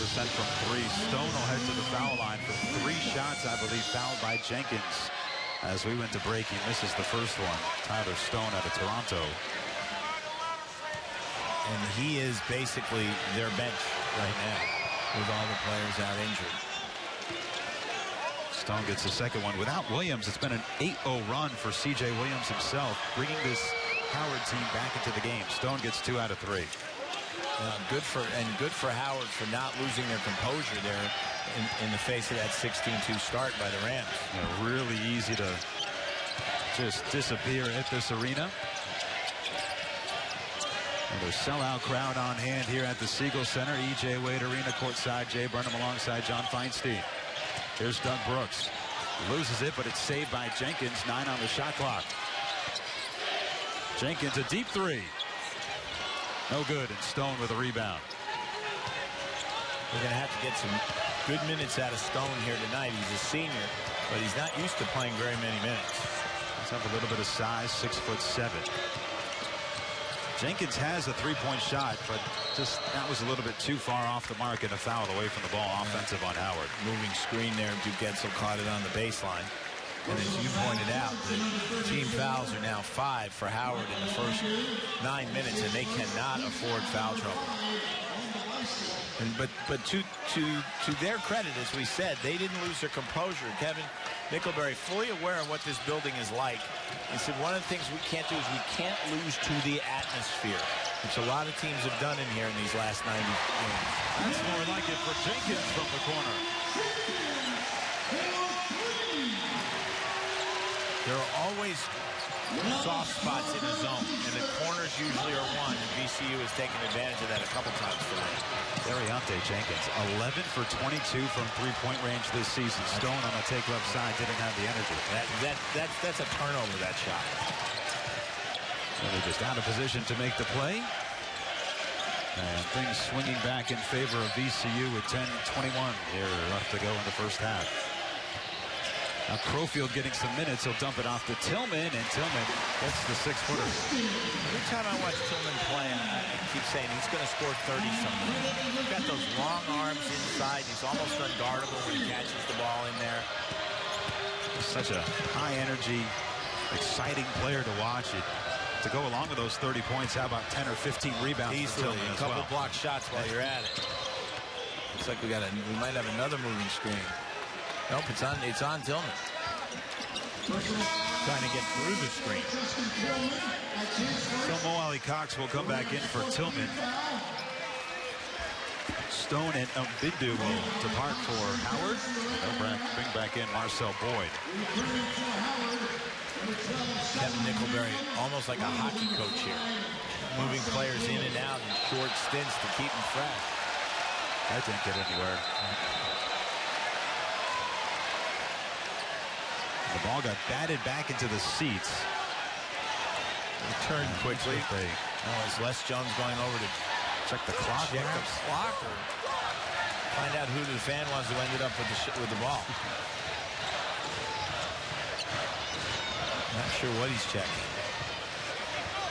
from three. Stone will head to the foul line for 3 shots, I believe, fouled by Jenkins. As we went to break, he misses the first one. Tyler Stone out of Toronto. And he is basically their bench right now with all the players out injured. Stone gets the second one. Without Williams, it's been an 8-0 run for C.J. Williams himself, bringing this Howard team back into the game. Stone gets 2 out of 3. Good for Howard for not losing their composure there in the face of that 16-2 start by the Rams. Really easy to just disappear at this arena. Another sellout crowd on hand here at the Siegel Center. E.J. Wade Arena courtside. Jay Burnham alongside John Feinstein. Here's Doug Brooks. Loses it, but it's saved by Jenkins. 9 on the shot clock. Jenkins, a deep 3. No good, and Stone with a rebound. We're going to have to get some good minutes out of Stone here tonight. He's a senior, but he's not used to playing very many minutes. He's up a little bit of size, 6'7". Jenkins has a 3-point shot, but just that was a little bit too far off the mark and a foul away from the ball. Offensive on Howard. Moving screen there. Duke Edsel caught it on the baseline. And as you pointed out, the team fouls are now 5 for Howard in the first 9 minutes, and they cannot afford foul trouble. But to their credit, as we said, they didn't lose their composure. Kevin Nickelberry, fully aware of what this building is like, he said one of the things we can't do is we can't lose to the atmosphere, which a lot of teams have done in here in these last 90 games. That's more like it for Jenkins from the corner. There are always soft spots in a zone, and the corners usually are one, and VCU has taken advantage of that a couple times tonight. De'Riante Jenkins, 11 for 22 from 3-point range this season. Stone on the take left side didn't have the energy. That's a turnover, that shot. So they're just out of position to make the play. And things swinging back in favor of VCU with 10:21 here left to go in the first half. Now Crowfield getting some minutes. He'll dump it off to Tillman, and Tillman gets the 6-footer. Every time I watch Tillman play, I keep saying he's going to score 30 something. He's got those long arms inside. He's almost unguardable when he catches the ball in there. Such a high-energy, exciting player to watch. To go along with those 30 points, how about 10 or 15 rebounds? Easily, a couple block shots while you're at it. Looks like we might have another moving screen. Nope, it's on Tillman. Trying to get through the screen. So Mo Alie-Cox will come back in for Tillman. Stone and Mbindu will depart for Howard. They'll bring back in Marcel Boyd. Kevin Nickelberry, almost like a hockey coach here. Moving players in and out in short stints to keep them fresh. That didn't get anywhere. The ball got batted back into the seats. Returned quickly. Is Les Jones going over to check the clock? Check the clock, or find out who the fan was who ended up with the ball. Not sure what he's checking.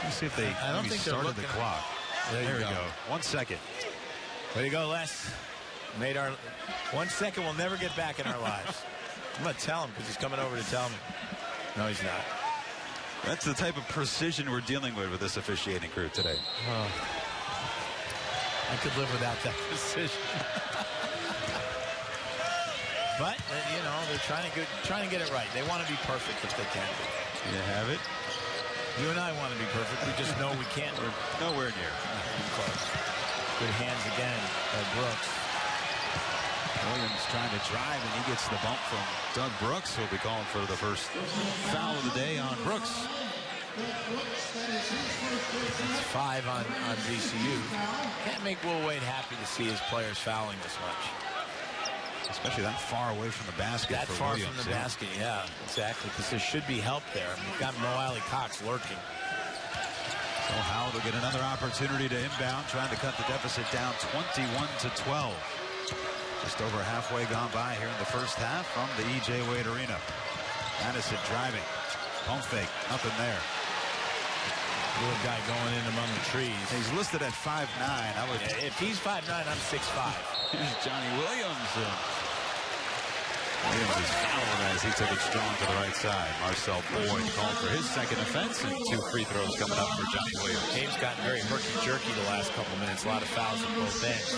Let's see if they I don't think started the clock. There we go. 1 second. There you go, Les. Made our 1 second we'll never get back in our lives. I'm going to tell him because he's coming over to tell me. No, he's not. That's the type of precision we're dealing with this officiating crew today. Oh. I could live without that precision. But, you know, they're trying to get it right. They want to be perfect if they can. You have it. You and I want to be perfect. We just know we can't. We're nowhere near. Close. Good hands again by Brooks. Williams trying to drive, and he gets the bump from Doug Brooks. He'll be calling for the first foul of the day on Brooks. It's 5 on VCU. Can't make Will Wade happy to see his players fouling this much. Especially that far away from the basket. That far from the basket, yeah, exactly. Because there should be help there. We've got Mo Alie-Cox lurking. So Howard will get another opportunity to inbound, trying to cut the deficit down 21-12. Just over halfway gone by here in the first half from the E.J. Wade Arena. Madison driving. Pump fake. Nothing there. Little guy going in among the trees. He's listed at 5'9". If he's 5'9", I'm 6'5". Here's Johnny Williams. Williams is fouled as he took it strong to the right side. Marcel Boyd called for his second offense, and 2 free throws coming up for Johnny Williams. Game's gotten very herky-jerky the last couple minutes. A lot of fouls at both ends.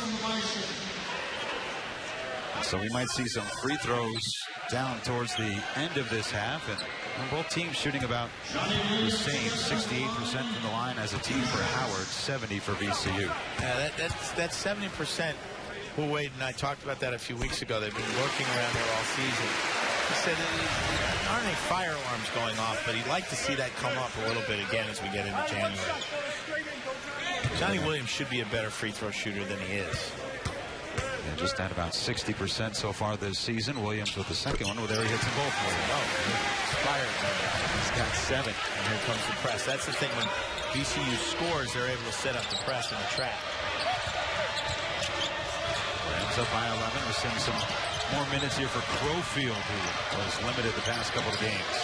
So we might see some free throws down towards the end of this half, and both teams shooting about the same, 68% from the line as a team for Howard, 70 for VCU. Yeah, that's 70%. Will Wade and I talked about that a few weeks ago. They've been working around there all season. He said there aren't any fire alarms going off, but he'd like to see that come up a little bit again as we get into January. Johnny Williams should be a better free throw shooter than he is. Yeah, just at about 60% so far this season. Williams with the second one. Well, there he hits them both. Inspired. He's got 7. And here comes the press. That's the thing. When VCU scores, they're able to set up the press and the trap. Rams up by 11. We're seeing some more minutes here for Crowfield, who was limited the past couple of games.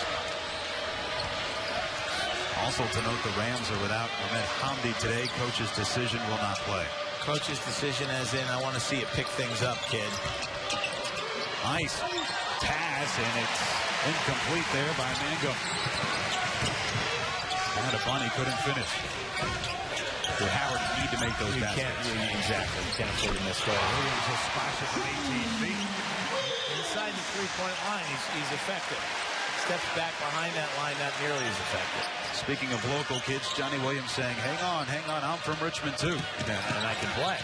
Also to note, the Rams are without Ahmed Hamdi today. Coach's decision will not play. Coach's decision as in, I want to see it pick things up, kid. Nice pass, and it's incomplete there by Mangum. And a bunny couldn't finish. So Howard need to make those baskets. Exactly. You can't afford to miss goal. Williams will splash it from 18 feet. Inside the three-point line, he's effective. Steps back behind that line, not nearly as effective. Speaking of local kids, Johnny Williams saying, hang on, I'm from Richmond too. And I can play.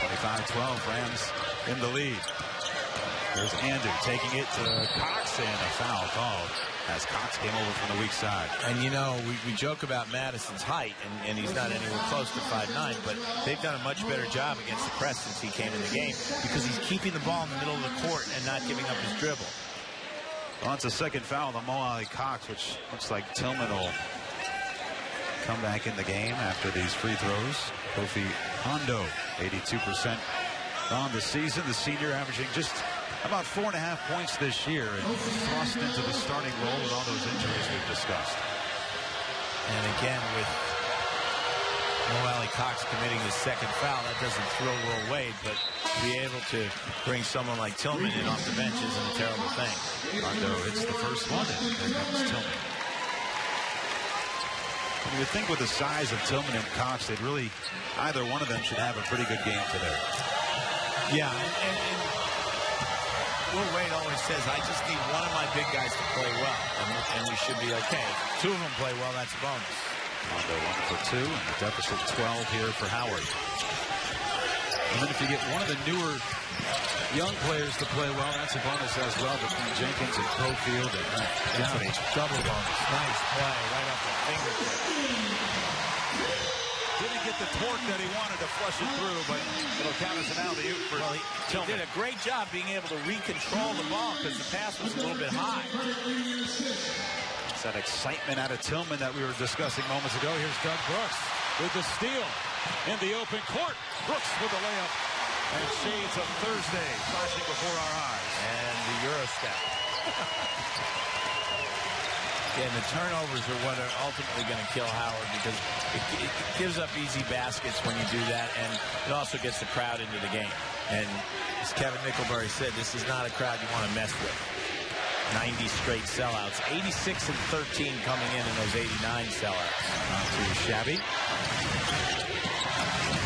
25-12, Rams in the lead. There's Andrew taking it to Cox, and a foul called as Cox came over from the weak side. And you know, we joke about Madison's height, and he's not anywhere close to 5'9", but they've done a much better job against the press since he came in the game because he's keeping the ball in the middle of the court and not giving up his dribble. Well, it's a second foul on Mo Ali Cox, which looks like Tillman will come back in the game after these free throws. Kofi Hondo, 82% on the season. The senior averaging just about 4.5 points this year, and thrust into the starting role with all those injuries we've discussed. And again, with Mo Ali Cox committing his second foul, that doesn't thrill Will Wade, but to be able to bring someone like Tillman in off the bench isn't a terrible thing. Hondo hits the first one, and there comes Tillman. You would think with the size of Tillman and Cox, they'd really, either one of them should have a pretty good game today. Yeah, and Will Wade always says, I just need one of my big guys to play well, and we should be okay. 2 of them play well, that's a bonus. Hondo 1 for 2, and the deficit 12 here for Howard. And then if you get one of the newer young players to play well, that's a bonus as well, between Jenkins and Crowfield and Downey. Double bonus. Nice play right off the fingertip. Didn't get the torque that he wanted to flush it through, but it'll count as an alley-oop for Tillman. He did a great job being able to recontrol the ball because the pass was a little bit high. It's that excitement out of Tillman that we were discussing moments ago. Here's Doug Brooks with the steal in the open court. Brooks with the layup. And shades of Thursday flashing before our eyes. And the Euro step. Again, the turnovers are what are ultimately going to kill Howard because it gives up easy baskets when you do that, and it also gets the crowd into the game. And as Kevin Nickelberry said, this is not a crowd you want to mess with. 90 straight sellouts. 86 and 13 coming in those 89 sellouts. Not too shabby.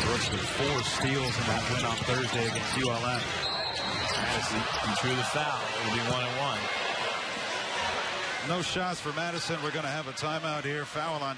Brooks with 4 steals in that win on Thursday against ULM. Madison, he drew the foul. It'll be 1-1. No shots for Madison. We're going to have a timeout here. Foul on